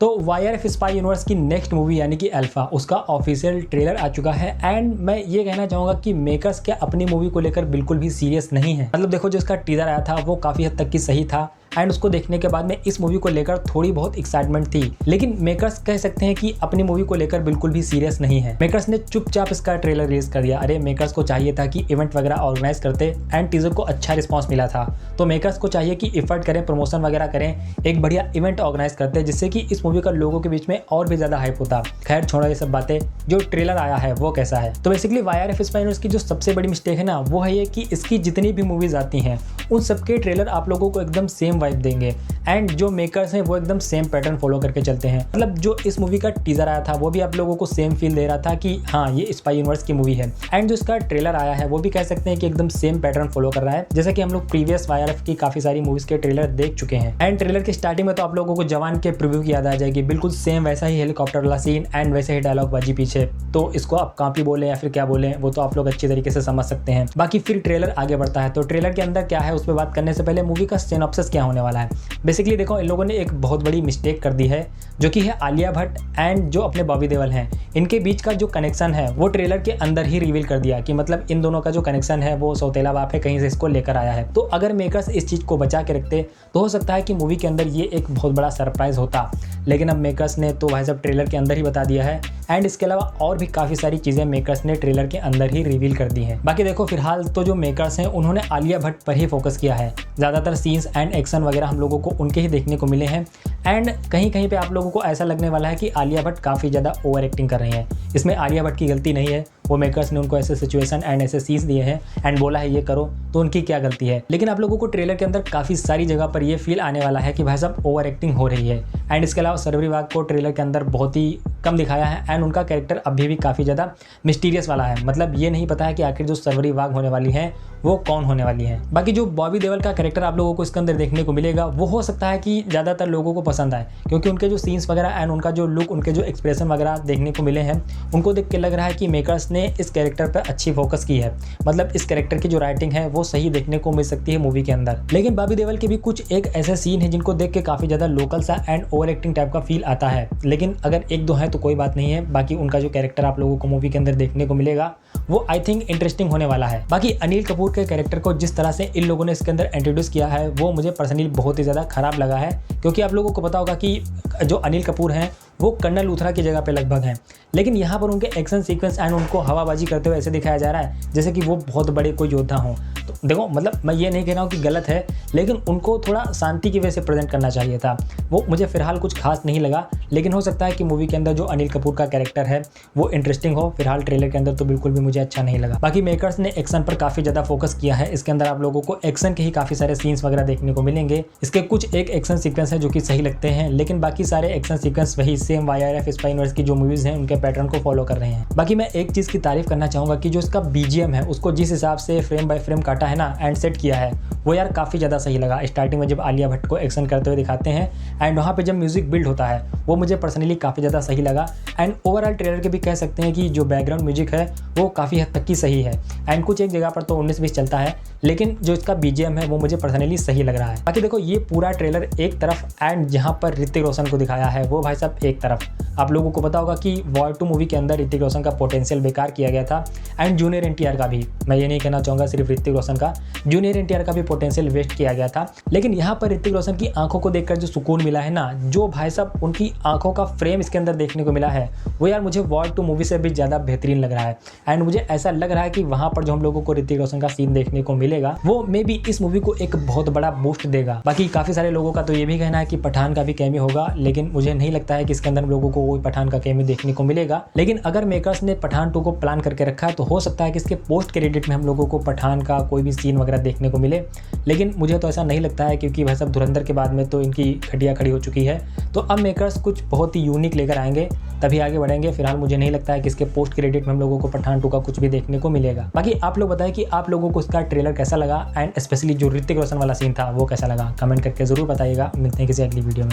तो YRF spy universe की next movie यानी कि अल्फा, उसका ऑफिशियल ट्रेलर आ चुका है। एंड मैं ये कहना चाहूँगा कि मेकर्स क्या अपनी मूवी को लेकर बिल्कुल भी सीरियस नहीं है। मतलब देखो, जो इसका टीजर आया था वो काफ़ी हद तक की सही था एंड उसको देखने के बाद में इस मूवी को लेकर थोड़ी बहुत एक्साइटमेंट थी, लेकिन मेकर्स कह सकते हैं कि अपनी मूवी को लेकर बिल्कुल भी सीरियस नहीं है। मेकर्स ने चुपचाप इसका ट्रेलर रिलीज कर दिया। अरे मेकर्स को चाहिए था कि इवेंट वगैरह ऑर्गेनाइज करते एंड टीजर को अच्छा रिस्पॉन्स मिला था, तो मेकर्स को चाहिए कि इफर्ट करें, प्रमोशन वगैरह करें, एक बढ़िया इवेंट ऑर्गेनाइज करते जिससे कि इस मूवी का लोगों के बीच में और भी ज्यादा हाइप होता। खैर छोड़ो ये सब बातें, जो ट्रेलर आया है वो कैसा है। तो बेसिकली YRF स्पाई यूनिवर्स की जो सबसे बड़ी मिस्टेक है ना, वो है ये कि इसकी जितनी भी मूवीज आती हैं उन सबके ट्रेलर आप लोगों को एकदम सेम वाइब देंगे एंड जो मेकर्स हैं वो एकदम सेम पैटर्न फॉलो करके चलते हैं। मतलब जो इस मूवी का टीजर आया था वो भी आप लोगों को सेम फील दे रहा था कि हाँ ये स्पाई यूनिवर्स की मूवी है, एंड जो इसका ट्रेलर आया है वो भी कह सकते हैं कि एकदम सेम पैटर्न फॉलो कर रहा है, जैसे कि हम लोग प्रीवियस YRF की काफी सारी मूवीज के ट्रेलर देख चुके हैं। एंड ट्रेलर की स्टार्टिंग में तो आप लोगों को जवान के प्रीव्यू की याद आ जाएगी, बिल्कुल सेम वैसा ही हेलीकॉप्टर वाला सीन एंड वैसे ही डायलॉग बाजी पीछे। तो इसको आप कापी बोले या फिर क्या बोले वो तो आप लोग अच्छी तरीके से समझ सकते हैं। बाकी फिर ट्रेलर आगे बढ़ता है, तो ट्रेलर के अंदर क्या है उस पर बात करने से पहले मूवी का सिनॉप्सिस क्या होने वाला है। बेसिकली देखो, इन लोगों ने एक बहुत बड़ी मिस्टेक कर दी है, जो कि है आलिया भट्ट एंड जो अपने बॉबी देओल हैं, इनके बीच का जो कनेक्शन है वो ट्रेलर के अंदर ही रिवील कर दिया कि मतलब इन दोनों का जो कनेक्शन है वो सौतेला बाप है, कहीं से इसको लेकर आया है। तो अगर मेकर्स इस चीज़ को बचा के रखते तो हो सकता है कि मूवी के अंदर ये एक बहुत बड़ा सरप्राइज होता, लेकिन अब मेकर्स ने तो भाई साहब ट्रेलर के अंदर ही बता दिया है एंड इसके अलावा और भी काफ़ी सारी चीज़ें मेकर्स ने ट्रेलर के अंदर ही रिवील कर दी हैं। बाकी देखो, फिलहाल तो जो मेकर्स हैं उन्होंने आलिया भट्ट पर ही फोकस किया है, ज़्यादातर सीन्स एंड एक्शन वगैरह हम लोगों को उनके ही देखने को मिले हैं एंड कहीं कहीं पे आप लोगों को ऐसा लगने वाला है कि आलिया भट्ट काफ़ी ज़्यादा ओवर एक्टिंग कर रही हैं। इसमें आलिया भट्ट की गलती नहीं है, वो मेकर्स ने उनको ऐसे सिचुएशन एंड ऐसे सीन्स दिए हैं एंड बोला है ये करो, तो उनकी क्या गलती है। लेकिन आप लोगों को ट्रेलर के अंदर काफ़ी सारी जगह पर ये फील आने वाला है कि भाई साहब ओवर एक्टिंग हो रही है। एंड इसके अलावा शर्वरी वाघ को ट्रेलर के अंदर बहुत ही कम दिखाया है एंड उनका कैरेक्टर अभी भी काफ़ी ज़्यादा मिस्टीरियस वाला है। मतलब ये नहीं पता है कि आखिर जो शर्वरी वाघ होने वाली है वो कौन होने वाली है। बाकी जो बॉबी देओल का कैरेक्टर आप लोगों को इसके अंदर देखने को मिलेगा वो हो सकता है कि ज़्यादातर लोगों को पसंद आए, क्योंकि उनके जो सीन्स वगैरह एंड उनका जो लुक, उनके जो एक्सप्रेशन वगैरह देखने को मिले हैं, उनको देख के लग रहा है कि मेकर्स ने इस कैरेक्टर पर अच्छी फोकस की है। मतलब इस कैरेक्टर की जो राइटिंग है वो सही देखने को मिल सकती है मूवी के अंदर। लेकिन बॉबी देओल के भी कुछ एक ऐसे सीन है जिनको देख के काफ़ी ज़्यादा लोकल सा एंड ओवर एक्टिंग टाइप का फील आता है, लेकिन अगर एक दो है तो कोई बात नहीं है। बाकी उनका जो कैरेक्टर आप लोगों को मूवी के अंदर देखने को मिलेगा वो आई थिंक इंटरेस्टिंग होने वाला है। बाकी अनिल कपूर के कैरेक्टर को जिस तरह से इन लोगों ने इसके अंदर इंट्रोड्यूस किया है वो मुझे पर्सनली बहुत ही ज़्यादा खराब लगा है, क्योंकि आप लोगों को पता होगा कि जो अनिल कपूर हैं वो कर्नल लूथरा की जगह पे लगभग हैं, लेकिन यहाँ पर उनके एक्शन सीक्वेंस एंड उनको हवाबाजी करते हुए ऐसे दिखाया जा रहा है जैसे कि वो बहुत बड़े कोई योद्धा हों। तो देखो, मतलब मैं ये नहीं कह रहा हूँ कि गलत है, लेकिन उनको थोड़ा शांति की वजह से प्रेजेंट करना चाहिए था। वो मुझे फिलहाल कुछ खास नहीं लगा, लेकिन हो सकता है कि मूवी के अंदर जो अनिल कपूर का कैरेक्टर है वो इंटरेस्टिंग हो। फिलहाल ट्रेलर के अंदर तो बिल्कुल भी मुझे अच्छा नहीं लगा। बाकी मेकर्स ने एक्शन पर काफ़ी ज़्यादा फोकस किया है, इसके अंदर आप लोगों को एक्शन के ही काफ़ी सारे सीन्स वगैरह देखने को मिलेंगे। इसके कुछ एक एक्शन सीक्वेंस है जो कि सही लगते हैं, लेकिन बाकी सारे एक्शन सीक्वेंस वही सेम YRF स्पाई यूनिवर्स की जो मूवीज़ हैं उनके पैटर्न को फॉलो कर रहे हैं। बाकी मैं एक चीज़ की तारीफ करना चाहूँगा कि जो इसका BGM है उसको जिस हिसाब से फ्रेम बाय फ्रेम काटा है ना एंड सेट किया है वो यार काफ़ी ज़्यादा सही लगा। स्टार्टिंग में जब आलिया भट्ट को एक्शन करते हुए दिखाते हैं एंड वहाँ पे जब म्यूजिक बिल्ड होता है वो मुझे पर्सनली काफ़ी ज़्यादा सही लगा। एंड ओवरऑल ट्रेलर के भी कह सकते हैं कि जो बैकग्राउंड म्यूजिक है वो काफ़ी हद तक की सही है एंड कुछ एक जगह पर तो 19-20 चलता है, लेकिन जो इसका BGM है वो मुझे पर्सनली सही लग रहा है। बाकी देखो, ये पूरा ट्रेलर एक तरफ एंड जहाँ पर ऋतिक रोशन को दिखाया है वो भाई साहब एक तरफ। आप लोगों को पता होगा कि वॉर 2 मूवी के अंदर ऋतिक रोशन का पोटेंशियल बेकार किया गया था एंड जूनियर NTR का भी, मैं ये नहीं कहना चाहूँगा सिर्फ ऋतिक रोशन का, जूनियर NTR का भी पोटेंशियल वेस्ट किया गया था। लेकिन यहाँ पर ऋतिक रोशन की आंखों को देखकर जो सुकून मिला है ना, जो भाई साहब उनकी आंखों का फ्रेम इसके अंदर देखने को मिला है वो यार मुझे वॉर 2 मूवी से भी ज़्यादा बेहतरीन लग रहा है। एंड मुझे ऐसा लग रहा है कि वहाँ पर जो हम लोगों को ऋतिक रोशन का सीन देखने को मिलेगा वो मे बी इस मूवी को एक बहुत बड़ा बूस्ट देगा। बाकी काफ़ी सारे लोगों का तो ये भी कहना है कि पठान का भी कैमी होगा, लेकिन मुझे नहीं लगता है कि इसके अंदर हम लोगों को कोई पठान का कैमी देखने को मिलेगा। लेकिन अगर मेकर्स ने पठान 2 को प्लान करके रखा है तो हो सकता है कि इसके पोस्ट क्रेडिट में हम लोगों को पठान का कोई भी सीन वगैरह देखने को मिले, लेकिन मुझे तो ऐसा नहीं लगता है, क्योंकि भाई साहब धुरंधर के बाद में तो इनकी खटिया खड़ी हो चुकी है। तो अब मेकर्स कुछ बहुत ही यूनिक लेकर आएंगे तभी आगे बढ़ेंगे। फिलहाल मुझे नहीं लगता है कि इसके पोस्ट क्रेडिट में हम लोगों को पठान 2 का कुछ भी देखने को मिलेगा। बाकी आप लोग बताएं कि आप लोगों को इसका ट्रेलर कैसा लगा एंड स्पेशली जो ऋतिक रोशन वाला सीन था वो कैसा लगा, कमेंट करके जरूर बताइएगा। मिलते हैं किसी अगली वीडियो में।